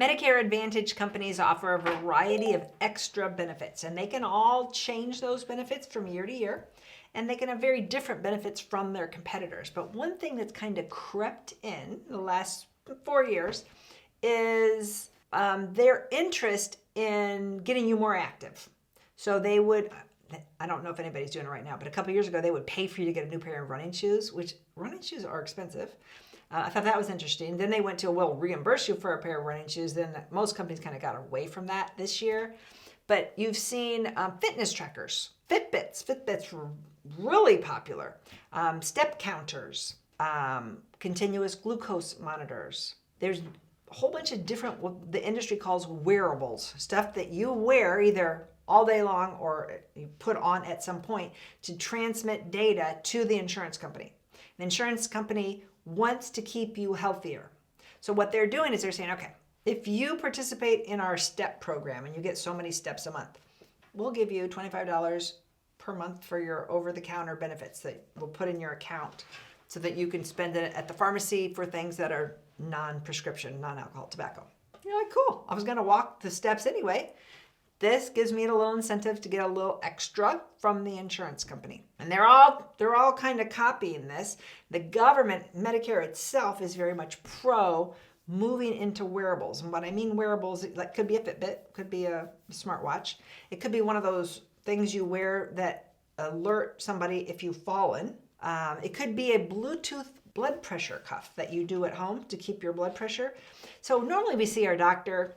Medicare Advantage companies offer a variety of extra benefits, and they can all change those benefits from year to year, and they can have very different benefits from their competitors. But one thing that's kind of crept in the last 4 years is their interest in getting you more active. So they would, I don't know if anybody's doing it right now, but a couple years ago, they would pay for you to get a new pair of running shoes, which running shoes are expensive. I thought that was interesting. Then they went to, we'll reimburse you for a pair of running shoes. Then most companies kind of got away from that this year. But you've seen fitness trackers, Fitbits were really popular, step counters, continuous glucose monitors. There's a whole bunch of different, what the industry calls wearables, stuff that you wear either all day long or you put on at some point to transmit data to the insurance company. The insurance company wants to keep you healthier. So what they're doing is they're saying, okay, if you participate in our STEP program and you get so many steps a month, we'll give you $25 per month for your over-the-counter benefits that we'll put in your account so that you can spend it at the pharmacy for things that are non-prescription, non-alcohol, tobacco. You're like, cool, I was gonna walk the steps anyway. This gives me a little incentive to get a little extra from the insurance company. And they're all kind of copying this. The government, Medicare itself, is very much pro moving into wearables. And what I mean wearables, like could be a Fitbit, could be a smartwatch. It could be one of those things you wear that alert somebody if you've fallen. It could be a Bluetooth blood pressure cuff that you do at home to keep your blood pressure. So normally we see our doctor,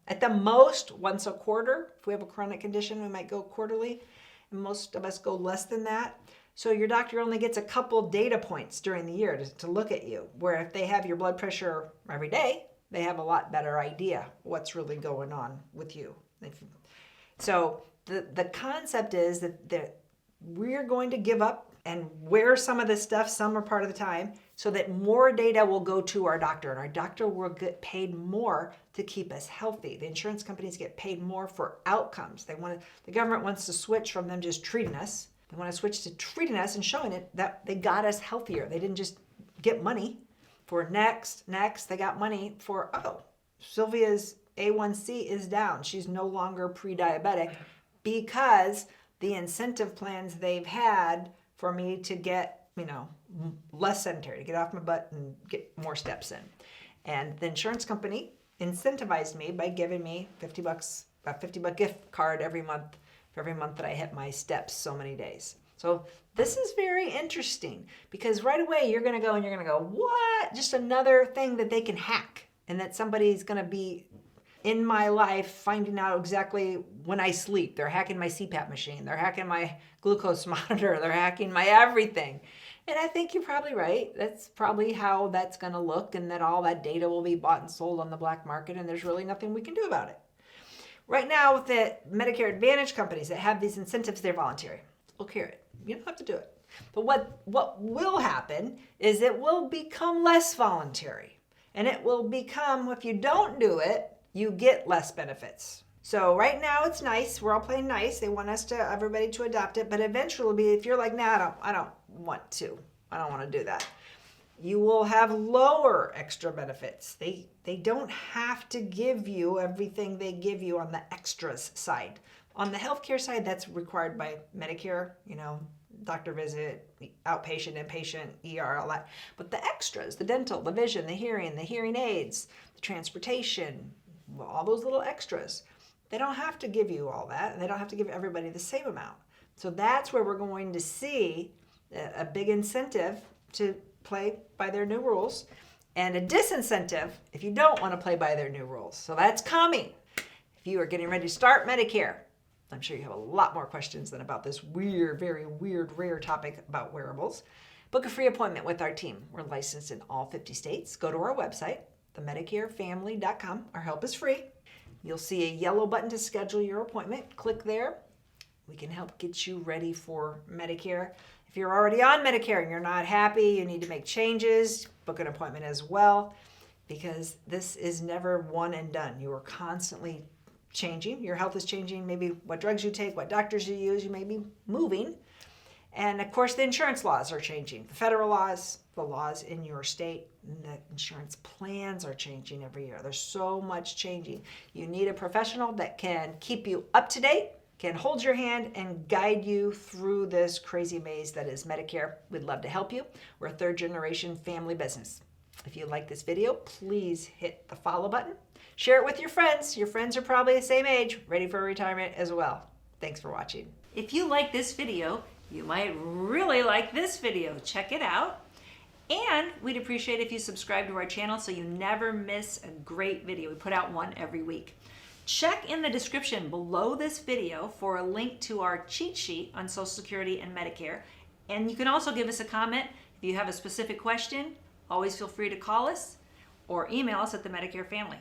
at the most once a quarter. If we have a chronic condition, we might go quarterly. And most of us go less than that. So your doctor only gets a couple data points during the year to look at you, where if they have your blood pressure every day, they have a lot better idea what's really going on with you. So the concept is that we're going to give up and wear some of this stuff, some are part of the time, so that more data will go to our doctor, and our doctor will get paid more to keep us healthy. The insurance companies get paid more for outcomes. The government wants to switch from them just treating us. They want to switch to treating us and showing it that they got us healthier. They didn't just get money for next. They got money for, Sylvia's A1C is down. She's no longer pre-diabetic because the incentive plans they've had for me to get, less sedentary, to get off my butt and get more steps in. And the insurance company incentivized me by giving me $50, a $50 gift card every month for every month that I hit my steps so many days. So this is very interesting because right away you're going to go, what? Just another thing that they can hack, and that somebody's going to be in my life finding out exactly when I sleep. They're hacking my CPAP machine. They're hacking my glucose monitor. They're hacking my everything. And I think you're probably right. That's probably how that's going to look, and that all that data will be bought and sold on the black market, and there's really nothing we can do about it. Right now, with the Medicare Advantage companies that have these incentives, they're voluntary. Look here, you don't have to do it. But what will happen is it will become less voluntary. And it will become, if you don't do it, you get less benefits. So right now it's nice. We're all playing nice. They want everybody to adopt it. But eventually it'll be, if you're like, nah, I don't want to do that. You will have lower extra benefits. They don't have to give you everything they give you on the extras side. On the healthcare side, that's required by Medicare, doctor visit, outpatient, inpatient, ER, all that. But the extras, the dental, the vision, the hearing aids, the transportation, all those little extras, they don't have to give you all that, and they don't have to give everybody the same amount. So that's where we're going to see a big incentive to play by their new rules, and a disincentive if you don't want to play by their new rules. So that's coming. If you are getting ready to start Medicare, I'm sure you have a lot more questions than about this very weird, rare topic about wearables. Book a free appointment with our team. We're licensed in all 50 states. Go to our website, themedicarefamily.com. Our help is free. You'll see a yellow button to schedule your appointment. Click there. We can help get you ready for Medicare. If you're already on Medicare and you're not happy, you need to make changes, book an appointment as well, because this is never one and done. You are constantly changing. Your health is changing, maybe what drugs you take, what doctors you use, you may be moving. And of course, the insurance laws are changing. The federal laws, the laws in your state. And the insurance plans are changing every year. There's so much changing. You need a professional that can keep you up to date, can hold your hand and guide you through this crazy maze that is Medicare. We'd love to help you. We're a third-generation family business. If you like this video, please hit the follow button. Share it with your friends. Your friends are probably the same age, ready for retirement as well. Thanks for watching. If you like this video, you might really like this video. Check it out. And we'd appreciate if you subscribe to our channel so you never miss a great video. We put out one every week. Check in the description below this video for a link to our cheat sheet on Social Security and Medicare. And you can also give us a comment if you have a specific question. Always feel free to call us or email us at the Medicare family.